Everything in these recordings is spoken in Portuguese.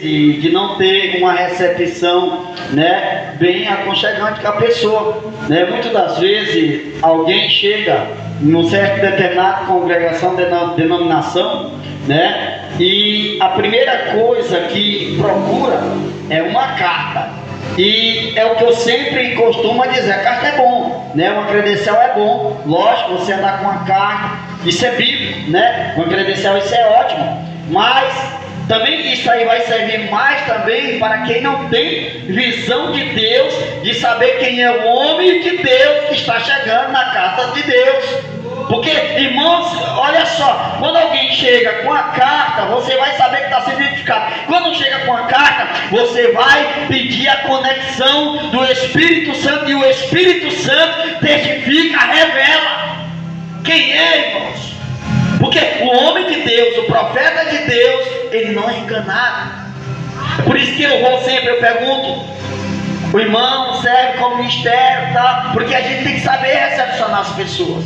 de não ter uma recepção, né, bem aconchegante com a pessoa, né? Muitas das vezes alguém chega num certo determinado congregação, denominação, né, e a primeira coisa que procura é uma carta. E é o que eu sempre costumo dizer: a carta é bom, né? Uma credencial é bom, lógico, você andar com uma carta, isso é bíblico, né? Uma credencial, isso é ótimo, mas também isso aí vai servir mais também para quem não tem visão de Deus, de saber quem é o homem de Deus que está chegando na casa de Deus. Porque, irmãos, olha só, quando alguém chega com a carta, você vai saber que está sendo identificado. Quando chega com a carta, você vai pedir a conexão do Espírito Santo, e o Espírito Santo testifica, revela quem é, irmãos. Porque o homem de Deus, o profeta de Deus, ele não é enganado. É por isso que eu pergunto: o irmão serve como ministério, tá? Porque a gente tem que saber recepcionar as pessoas.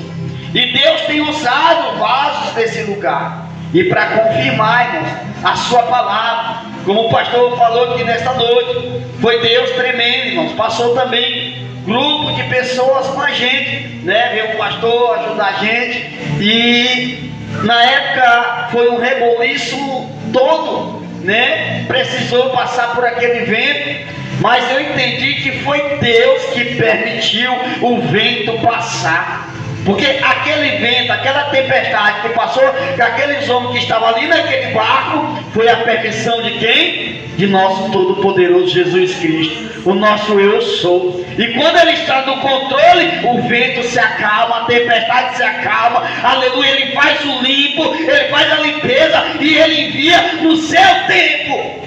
E Deus tem usado vasos desse lugar, e para confirmar, irmãos, a sua palavra, como o pastor falou aqui nesta noite, foi Deus tremendo, irmãos. Passou também grupo de pessoas com a gente, né? Veio o pastor ajudar a gente, e na época foi um reboliço todo, né? Precisou passar por aquele vento, mas eu entendi que foi Deus que permitiu o vento passar. Porque aquele vento, aquela tempestade que passou com aqueles homens que estavam ali naquele barco, foi a permissão de quem? De nosso Todo-Poderoso Jesus Cristo, o nosso Eu Sou. E quando Ele está no controle, o vento se acalma, a tempestade se acalma, aleluia. Ele faz o limpo, Ele faz a limpeza, e Ele envia no seu tempo.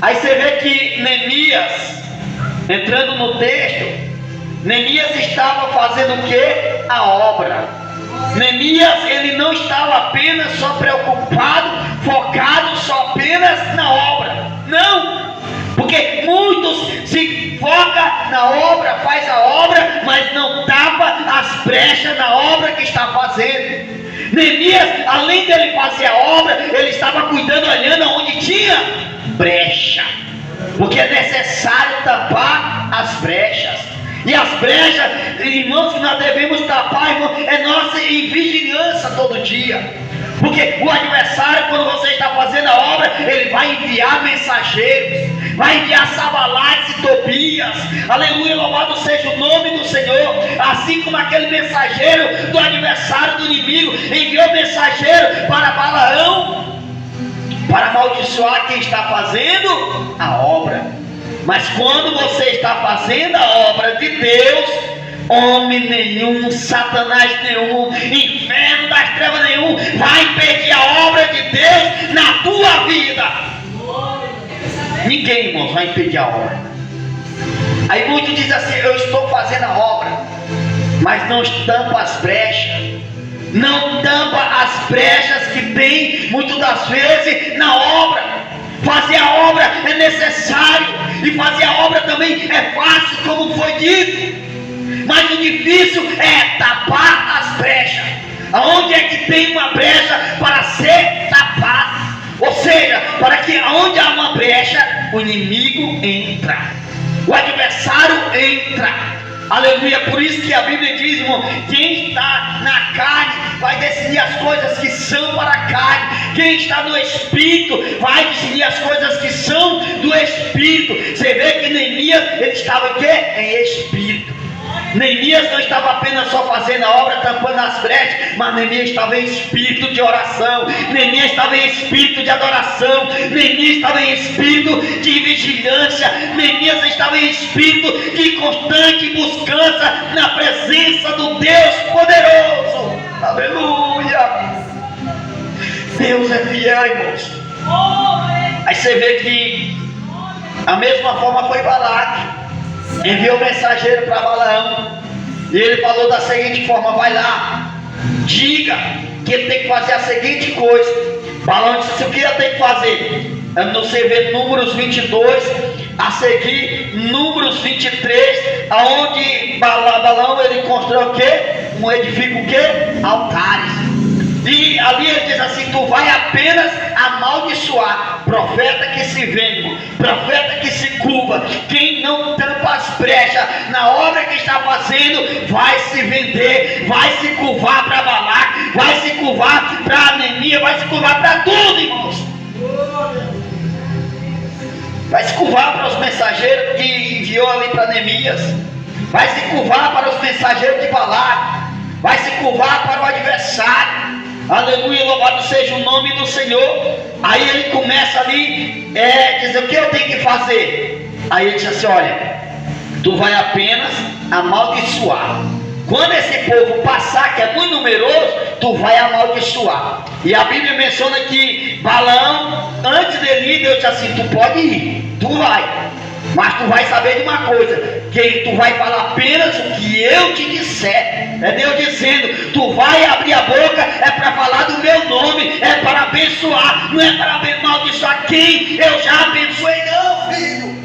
Aí você vê que Neemias, entrando no texto, Neemias estava fazendo o que? A obra. Neemias, ele não estava apenas só preocupado, focado só apenas na obra. Não! Porque muitos se focam na obra, faz a obra, mas não tapa as brechas na obra que está fazendo. Neemias, além dele fazer a obra, ele estava cuidando, olhando onde tinha brecha. Porque é necessário tapar as brechas. E as brechas, irmãos, que nós devemos tapar, irmãos, é nossa em vigilância todo dia. Porque o adversário, quando você está fazendo a obra, ele vai enviar mensageiros, vai enviar Sanbalate e Tobias, aleluia, louvado seja o nome do Senhor. Assim como aquele mensageiro do adversário, do inimigo, enviou mensageiro para Balaão, para amaldiçoar quem está fazendo a obra. Mas quando você está fazendo a obra de Deus, homem nenhum, Satanás nenhum, inferno das trevas nenhum vai impedir a obra de Deus na tua vida. Ninguém, irmãos, vai impedir a obra. Aí muitos dizem assim: eu estou fazendo a obra, mas não tampa as brechas. Não tampa as brechas que tem muitas das vezes na obra. Fazer a obra é necessário, e fazer a obra também é fácil, como foi dito. Mas o difícil é tapar as brechas. Aonde é que tem uma brecha para ser tapada? Ou seja, para que aonde há uma brecha, o inimigo entra, o adversário entra. Aleluia. Por isso que a Bíblia diz, irmão, quem está na carne vai decidir as coisas que são para a carne. Quem está no Espírito vai decidir as coisas que são do Espírito. Você vê que Neemias, ele estava em quê? Em Espírito. Neemias não estava apenas só fazendo a obra, tampando as brechas, mas Neemias estava em espírito de oração, Neemias estava em espírito de adoração, Neemias estava em espírito de vigilância, Neemias estava em espírito de constante buscança na presença do Deus poderoso. Aleluia! Deus é fiel, irmãos. Aí você vê que a mesma forma foi Balaque. Enviou mensageiro para Balaão, e ele falou da seguinte forma: vai lá, diga que ele tem que fazer a seguinte coisa. Balaão disse: o que ele tem que fazer? Você vê Números 22, a seguir Números 23, aonde Balaão ele constrói o quê? Edifica o quê? Altares. E ali ele diz assim: tu vai apenas amaldiçoar. Profeta que se vende, profeta que se curva, quem não tampa as brechas na obra que está fazendo, vai se vender, vai se curvar para Balaque, vai se curvar para Neemias, vai se curvar para tudo, irmãos. Vai se curvar para os mensageiros que enviou ali para Neemias, vai se curvar para os mensageiros de Balaque, vai se curvar para o adversário. Aleluia, louvado seja o nome do Senhor. Aí ele começa ali, dizer: o que eu tenho que fazer? Aí ele diz assim: olha, tu vai apenas amaldiçoar. Quando esse povo passar, que é muito numeroso, tu vai amaldiçoar. E a Bíblia menciona que Balaão, antes dele ir, Deus disse assim: tu pode ir, tu vai, mas tu vai saber de uma coisa, que tu vai falar apenas o que eu te disser. É Deus dizendo: tu vai abrir a boca, é para falar do meu nome, é para abençoar, não é para amaldiçoar quem eu já abençoei, não, filho.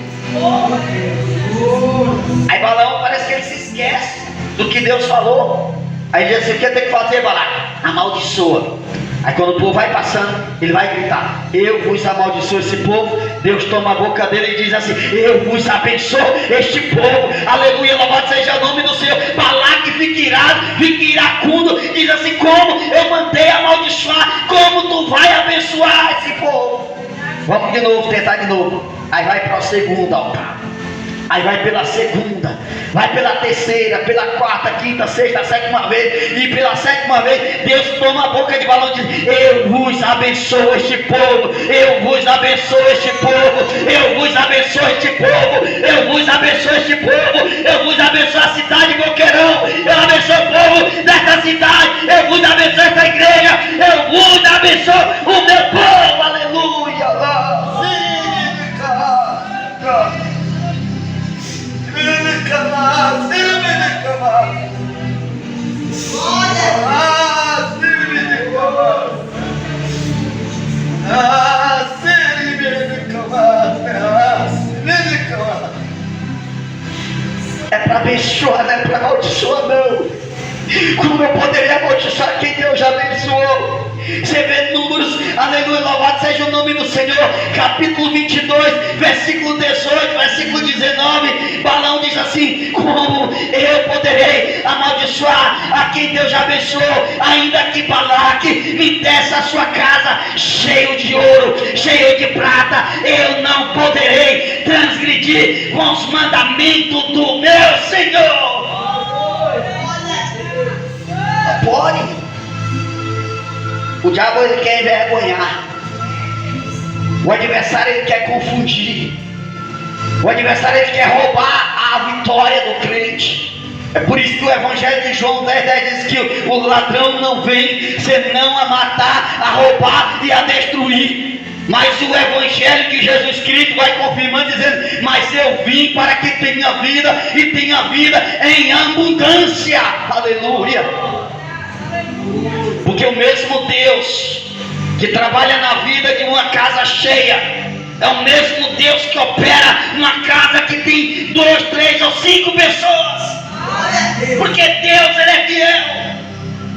Aí Balaão parece que ele se esquece do que Deus falou. Aí ele diz assim: o que tem que fazer, Balaque? Amaldiçoa. Aí quando o povo vai passando, ele vai gritar: eu vos amaldiçoo esse povo. Deus toma a boca dele e diz assim: eu vos abençoo este povo. Aleluia, louvado seja o nome do Senhor. Balaque fica irado, fica iracundo, diz assim: como eu mandei amaldiçoar, como tu vai abençoar esse povo? Vamos de novo, tentar de novo. Aí vai para o segundo altar, aí vai pela segunda, vai pela terceira, pela quarta, quinta, sexta, sétima vez, e pela sétima vez Deus toma a boca de Balaão e diz: eu vos abençoo este povo, eu vos abençoo este povo, eu vos abençoo este povo, eu vos abençoo este povo, eu vos abençoo a cidade de Boqueirão, eu abençoo o povo desta cidade, eu vos abençoo esta igreja, eu vos abençoo o meu povo. Aleluia. É para abençoar, não é para amaldiçoar, não. Como eu poderia amaldiçoar quem Deus já abençoou? Você vê Números, aleluia, louvado seja o nome do Senhor, capítulo 22, versículo 18, versículo 19. Balaão diz assim: como eu poderei amaldiçoar a quem Deus já abençoou, ainda que Balaque me desse a sua casa cheio de ouro, cheio de prata, eu não poderei transgredir com os mandamentos do meu Senhor. Não pode. O diabo, ele quer envergonhar, o adversário, ele quer confundir, o adversário, ele quer roubar a vitória do crente. É por isso que o Evangelho de João 10:10 diz que o ladrão não vem senão a matar, a roubar e a destruir. Mas o Evangelho de Jesus Cristo vai confirmando, dizendo: mas eu vim para que tenha vida e tenha vida em abundância. Aleluia. Porque o mesmo Deus que trabalha na vida de uma casa cheia é o mesmo Deus que opera numa casa que tem 2, 3 ou 5 pessoas. Porque Deus, ele é fiel.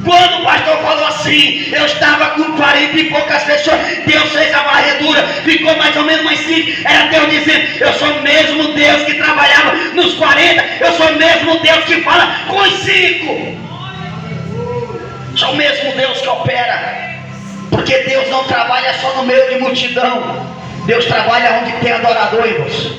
Quando o pastor falou assim, eu estava com 40 e poucas pessoas, Deus fez a varredura, ficou mais ou menos mais 5. Era Deus dizendo: eu sou o mesmo Deus que trabalhava nos 40, eu sou o mesmo Deus que fala com os 5. Sou o mesmo Deus que opera. Porque Deus não trabalha só no meio de multidão. Deus trabalha onde tem adorador, irmãos.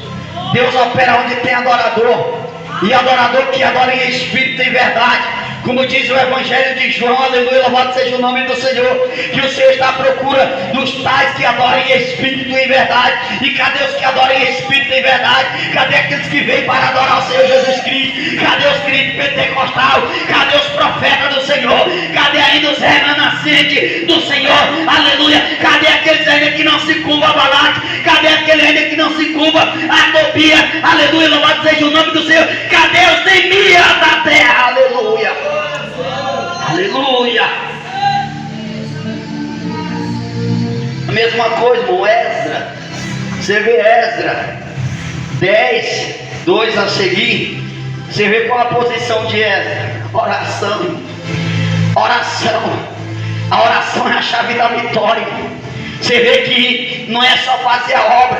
Deus opera onde tem adorador. E adorador que adora em espírito e verdade. Como diz o Evangelho de João, aleluia, louvado seja o nome do Senhor, que o Senhor está à procura dos tais que adoram em espírito e em verdade. E cadê os que adoram em espírito e em verdade? Cadê aqueles que vêm para adorar o Senhor Jesus Cristo? Cadê os crentes pentecostais? Cadê os profetas do Senhor? Cadê ainda os remanescentes do Senhor? Aleluia. Cadê aqueles ainda que não se curvam a Balaque? Cadê aquele ainda que não se curva a Tobia? Aleluia, louvado seja o nome do Senhor. Cadê os Neemias da terra? Aleluia. Aleluia. A mesma coisa, irmão, Esdra. Você vê Esdra 10, 2 a seguir. Você vê qual a posição de Esdra. Oração. Oração. A oração é a chave da vitória. Você vê que não é só fazer a obra,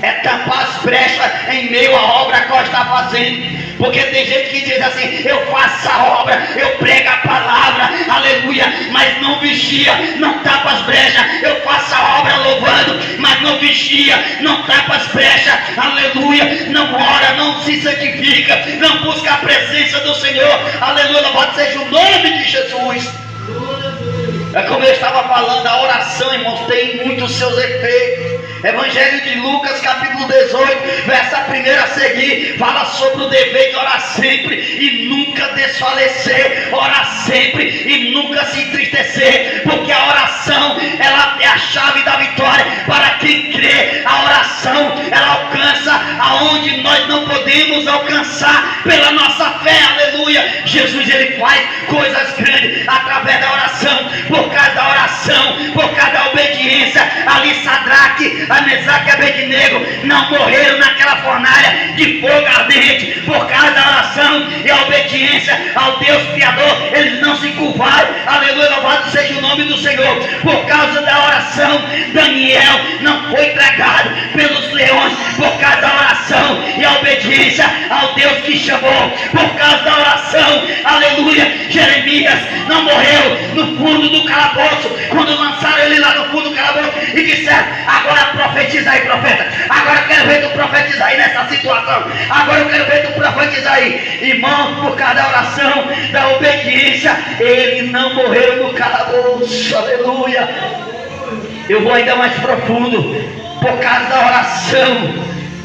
é tampar as brechas em meio à obra que ela está fazendo. Porque tem gente que diz assim: eu faço a obra, eu prego a palavra, aleluia, mas não vigia, não tapa as brechas. Eu faço a obra louvando, mas não vigia, não tapa as brechas, aleluia, não ora, não se santifica, não busca a presença do Senhor, aleluia, louvado seja o nome de Jesus. É como eu estava falando, a oração, irmãos, tem muitos seus efeitos. Evangelho de Lucas, capítulo 18, verso 1 a seguir, fala sobre o dever de orar sempre e nunca desfalecer, orar sempre e nunca se entristecer, porque a oração, ela é a chave da vitória para quem crê. A oração, ela alcança aonde nós não podemos alcançar pela nossa fé, aleluia. Jesus, ele faz coisas grandes através da oração, por causa da oração, por causa da obediência. Ali Sadraque, a Mesaque e Abednego não morreram naquela fornalha de fogo ardente, por causa da oração e a obediência ao Deus Criador. Eles não se curvaram, aleluia, louvado seja o nome do Senhor. Por causa da oração, Daniel não foi tragado pelos leões, por causa da oração e a obediência ao Deus que chamou. Por causa da oração, aleluia, Jeremias não morreu no fundo do calabouço, quando lançaram ele lá no fundo do calabouço e disseram: agora profetiza aí, profeta, agora eu quero ver tu profetizar aí nessa situação, agora eu quero ver tu profetizar aí. Irmãos, por causa da oração, da obediência, ele não morreu no calabouço, aleluia. Eu vou ainda mais profundo. Por causa da oração,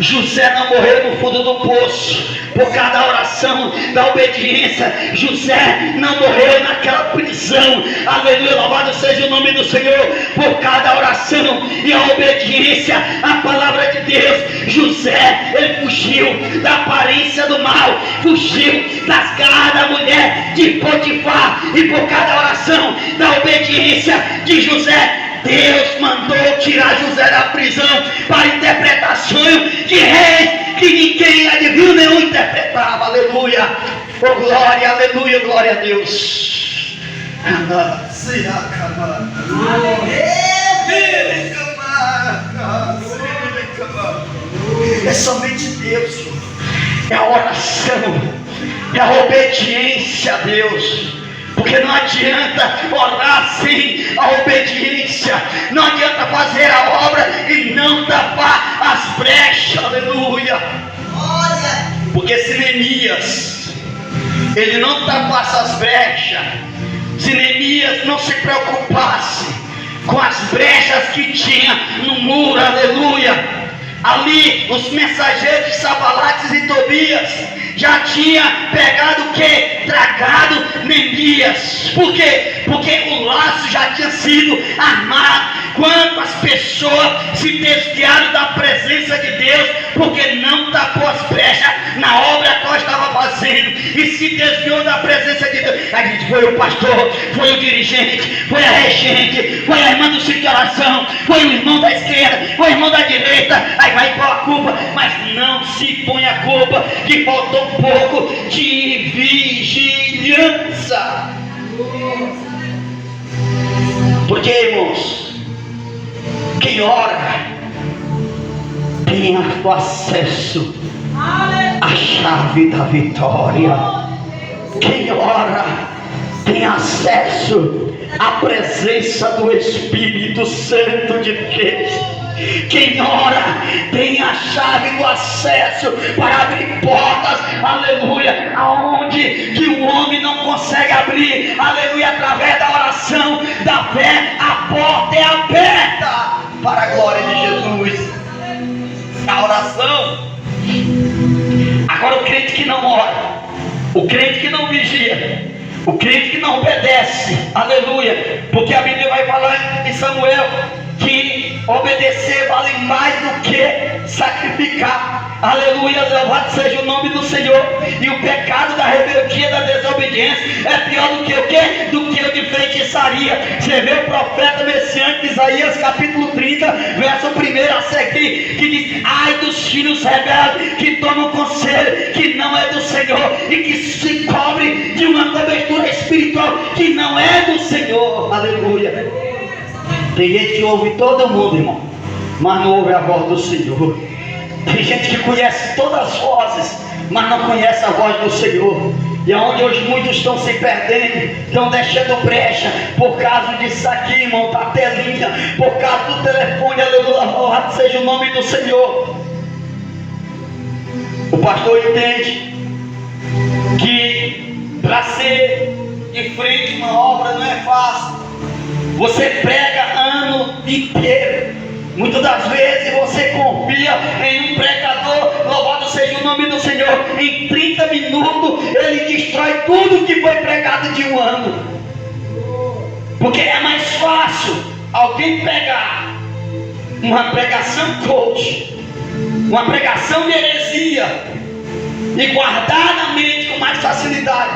José não morreu no fundo do poço. Por causa da oração, da obediência, José não morreu naquela prisão, aleluia, louvado seja o nome do Senhor. Por causa da oração e a obediência à palavra de Deus, José, ele fugiu da aparência do mal, fugiu das garras da mulher de Potifar. E por causa da oração, da obediência de José, Deus mandou tirar José da prisão para interpretar sonho de reis que ninguém adivinhou, nenhum interpretava, aleluia, oh glória, aleluia, glória a Deus. É somente Deus, é a oração, é a obediência a Deus. Porque não adianta orar sem a obediência, não adianta fazer a obra e não tapar as brechas, aleluia. Porque se Neemias, ele não tapasse as brechas, se Neemias não se preocupasse com as brechas que tinha no muro, aleluia, ali os mensageiros de Sabalates e Tobias já tinha pegado o que? Tragado Neemias. Por quê? Porque o laço já tinha sido armado. Quantas pessoas se desviaram da presença de Deus porque não tapou as brechas na obra que ela estava fazendo e se desviou da presença de Deus. A gente foi o pastor, foi o dirigente, foi a regente, foi a irmã do ciclo de oração, foi o irmão da esquerda, foi o irmão da direita. Aí vai pôr a culpa, mas não se põe a culpa que faltou um pouco de vigilância. Porque, irmãos, quem ora tem o acesso à chave da vitória. Quem ora tem acesso à presença do Espírito Santo de Deus. Quem ora tem a chave do acesso para abrir portas, aleluia, aonde que o homem não consegue abrir, aleluia, através da oração, da fé, a porta é aberta para a glória de Jesus. A oração. Agora o crente que não ora, o crente que não vigia, o crente que não obedece, aleluia, porque a Bíblia vai falar em Samuel que obedecer vale mais do que sacrificar. Aleluia, louvado seja o nome do Senhor. E o pecado da rebeldia, da desobediência é pior do que o quê? Do que o de feitiçaria. Você vê o profeta messiânico Isaías capítulo 30, verso 1 a seguir, que diz: ai dos filhos rebeldes que tomam conselho que não é do Senhor e que se cobre de uma cobertura espiritual que não é do Senhor. Aleluia. Tem gente que ouve todo mundo, irmão, mas não ouve a voz do Senhor. Tem gente que conhece todas as vozes, mas não conhece a voz do Senhor. E é onde hoje muitos estão se perdendo, estão deixando brecha, por causa disso aqui, irmão, da telinha, por causa do telefone. Aleluia, louvado seja o nome do Senhor. O pastor entende que para ser em frente uma obra não é fácil. Você prega ano inteiro. Muitas das vezes você confia em um pregador, louvado seja o nome do Senhor. Em 30 minutos ele destrói tudo que foi pregado de um ano. Porque é mais fácil alguém pegar uma pregação coach, uma pregação de heresia, e guardar na mente com mais facilidade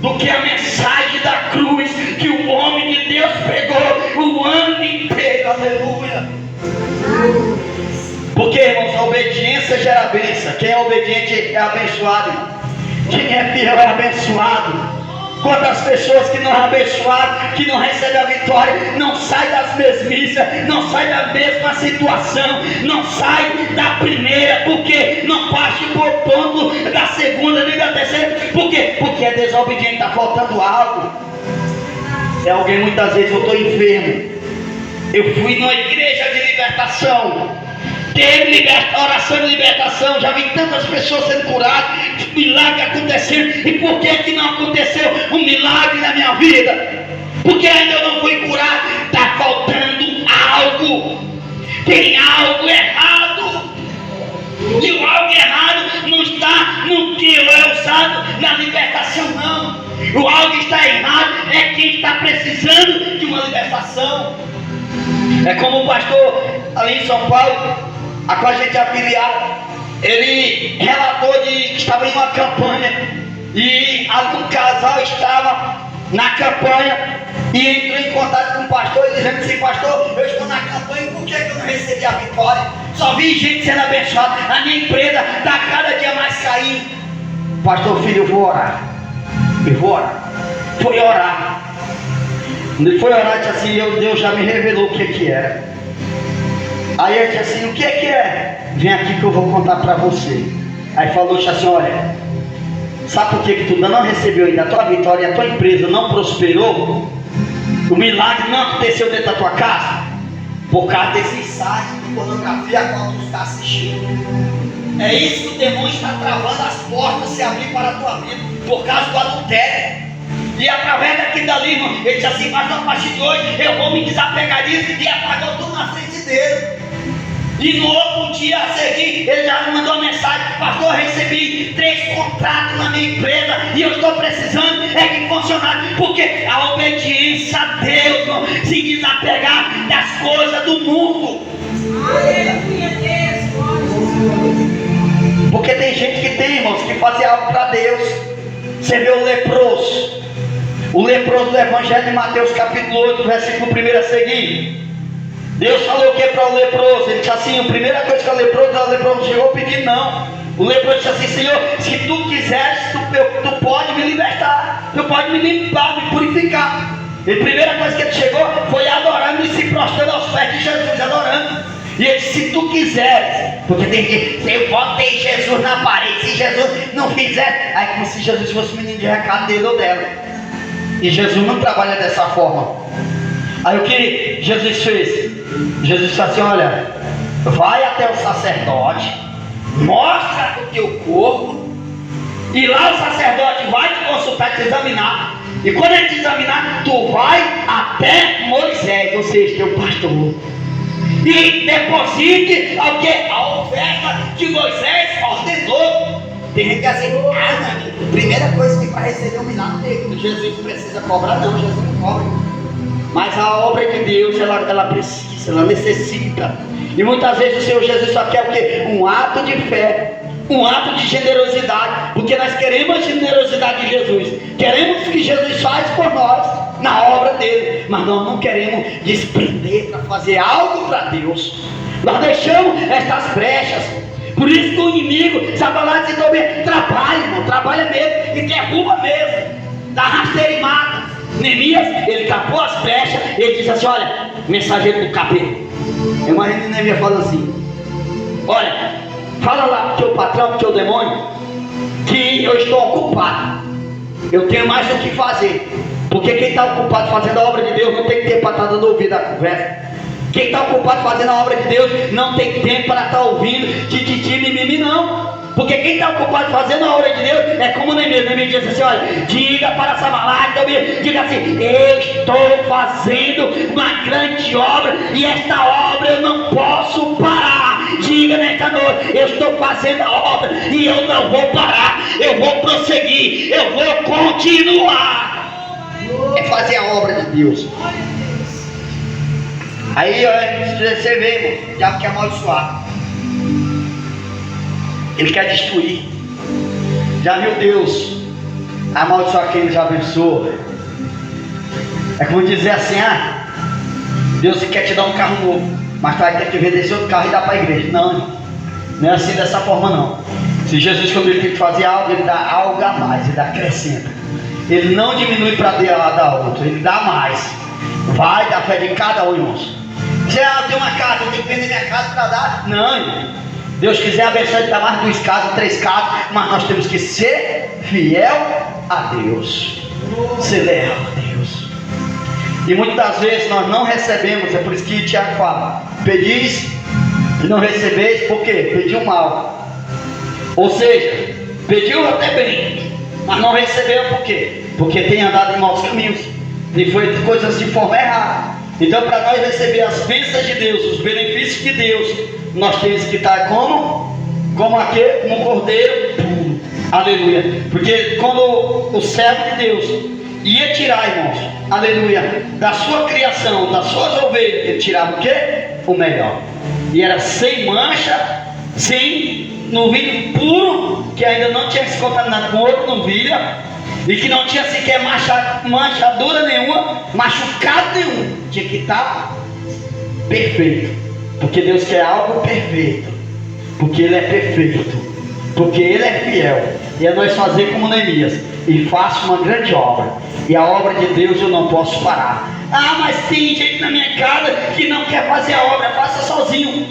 do que a mensagem da cruz que o homem de Deus pregou o ano inteiro. Aleluia. Porque, irmãos, a obediência gera bênção. Quem é obediente é abençoado, irmão. Quem é fiel é abençoado. Quantas pessoas que não é abençoado, que não recebe a vitória, não sai das mesmices, não sai da mesma situação, não sai da primeira, porque não parte por ponto da segunda nem da terceira. Por quê? Porque é desobediente, está faltando algo. É alguém, muitas vezes eu estou enfermo, eu fui numa igreja de libertação, teve oração de libertação, já vi tantas pessoas sendo curadas, milagre acontecendo. E por que não aconteceu um milagre na minha vida? Porque ainda eu não fui curado. Está faltando algo, tem algo errado. E o algo errado não está no que é usado na libertação, não. O algo está errado é quem está precisando de uma libertação. É como o pastor ali em São Paulo, a qual a gente é afiliado, ele relatou que estava em uma campanha e algum casal estava na campanha e entrou em contato com o pastor e dizendo assim: pastor, eu estou na campanha, por que eu não recebi a vitória? Só vi gente sendo abençoada, a minha empresa está cada dia mais caindo. Pastor, filho, eu vou orar. Foi orar. Quando ele foi orar, disse assim: Deus já me revelou o que era. Aí ele disse assim: o que é? Vem aqui que eu vou contar para você. Aí falou assim: olha, sabe por que tu ainda não recebeu ainda a tua vitória e a tua empresa não prosperou? O milagre não aconteceu dentro da tua casa? Por causa desse site de pornografia a qual tu está assistindo. É isso que o demônio está travando as portas se abrir para a tua vida, por causa do adultério. E através daqui dali, irmão, ele disse assim: mas a partir de hoje eu vou me desapegar disso, e apagou tudo na frente dele. E no outro dia a seguir, ele já me mandou uma mensagem: pastor, eu recebi 3 contratos na minha empresa e eu estou precisando de funcionário. Porque a obediência a Deus, irmão, se desapegar das coisas do mundo. Aleluia, Deus. Porque tem gente que tem, irmãos, que fazia algo para Deus. Você vê o leproso do Evangelho de Mateus capítulo 8, versículo 1 a seguir. Deus falou o que para o leproso? Ele disse assim: a primeira coisa que o leproso chegou pedindo não. O leproso disse assim: Senhor, se tu quiseres, tu pode me libertar, tu pode me limpar, me purificar. E a primeira coisa que ele chegou foi adorando e se prostrando aos pés de Jesus, adorando. E ele disse: se tu quiseres, porque tem que, eu botei Jesus na parede, se Jesus não fizer, aí como se Jesus fosse o menino de recado dele ou dela. E Jesus não trabalha dessa forma. Aí o que Jesus fez? Jesus disse assim: olha, vai até o sacerdote, mostra o teu corpo, e lá o sacerdote vai te consultar, te examinar. E quando ele te examinar, tu vai até Moisés, ou seja, teu pastor, e deposite a oferta que Moisés ordenou. Tem gente que é assim: a primeira coisa que para receber um milagre, Jesus precisa cobrar. Não, Jesus não cobra. Mas a obra de Deus, ela precisa, ela necessita E muitas vezes o Senhor Jesus só quer o quê? Um ato de fé, um ato de generosidade, porque nós queremos a generosidade de Jesus, queremos o que Jesus faz por nós, na obra dele, mas nós não queremos desprender para fazer algo para Deus. Nós deixamos estas brechas. Por isso que o inimigo, Satanás, também trabalha, irmão, trabalha mesmo e derruba mesmo, dá rasteira e mata. Neemias, ele tapou as brechas, ele disse assim: olha, mensageiro do capeta. Eu imagino que Neemias fala assim: olha, fala lá pro teu patrão, pro teu demônio, que eu estou ocupado, eu tenho mais o que fazer. Porque quem está ocupado fazendo a obra de Deus não tem tempo para estar dando ouvido à conversa. Quem está ocupado fazendo a obra de Deus não tem tempo para estar ouvindo tititi, mimimi, não. Porque quem está ocupado fazendo a obra de Deus é como Neemias. Neemias disse assim: olha, diga para Sanbalat, diga assim: eu estou fazendo uma grande obra e esta obra eu não posso parar. Diga nesta noite: eu estou fazendo a obra e eu não vou parar, eu vou prosseguir, eu vou continuar. É fazer a obra de Deus. Aí você vê, irmão, o diabo quer amaldiçoar, ele quer destruir. Já viu Deus amaldiçoar quem ele já abençoou? É como dizer assim: ah, Deus quer te dar um carro novo, mas tu vai ter que vender esse outro carro e dar para a igreja. Não, irmão, não é assim dessa forma não. Se Jesus, quando ele tem que fazer algo, ele dá algo a mais, ele acrescenta. Ele não diminui para dar outro, ele dá mais. Vai da fé de cada um, irmãos. Você, eu tenho uma casa, eu tenho que vender minha casa para dar. Não, irmão. Deus quiser abençoar, ele dá mais 2 casas, 3 casas, mas nós temos que ser fiel a Deus, ser leal a Deus. E muitas das vezes nós não recebemos. É por isso que Tiago fala: pedis e não recebeis, por quê? Pediu mal. Ou seja, pediu até bem, mas não recebeu, por quê? Porque tem andado em maus caminhos e foi coisas de forma errada. Então, para nós receber as bênçãos de Deus, os benefícios de Deus, nós temos que estar como aquele, um cordeiro puro. Aleluia. Porque quando o servo de Deus ia tirar, irmãos, aleluia, da sua criação, das suas ovelhas, ele tirava o quê? O melhor. E era sem mancha, sem novilho puro, que ainda não tinha se contaminado com outro novilha, e que não tinha sequer manchadura nenhuma, machucado nenhum. Tinha que estar perfeito, porque Deus quer algo perfeito, porque Ele é perfeito, porque Ele é fiel. E é nós fazer como Neemias: e faço uma grande obra, e a obra de Deus eu não posso parar. Ah, mas tem gente na minha casa que não quer fazer a obra. Faça sozinho.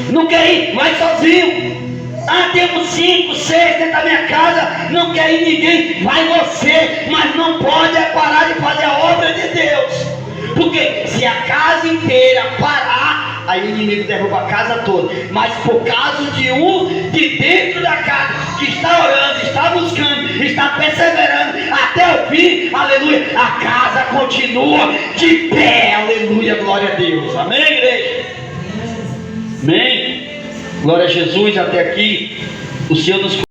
Não quer ir? Vai sozinho. Ah, temos 5, 6 dentro da minha casa, não quer ir ninguém, vai você, mas não pode parar de fazer a obra de Deus, porque se a casa inteira parar, aí o inimigo derruba a casa toda. Mas por causa de um de dentro da casa, que está orando, está buscando, está perseverando até o fim, aleluia, a casa continua de pé, aleluia, glória a Deus. Amém, igreja? Amém. Glória a Jesus. Até aqui o Senhor nos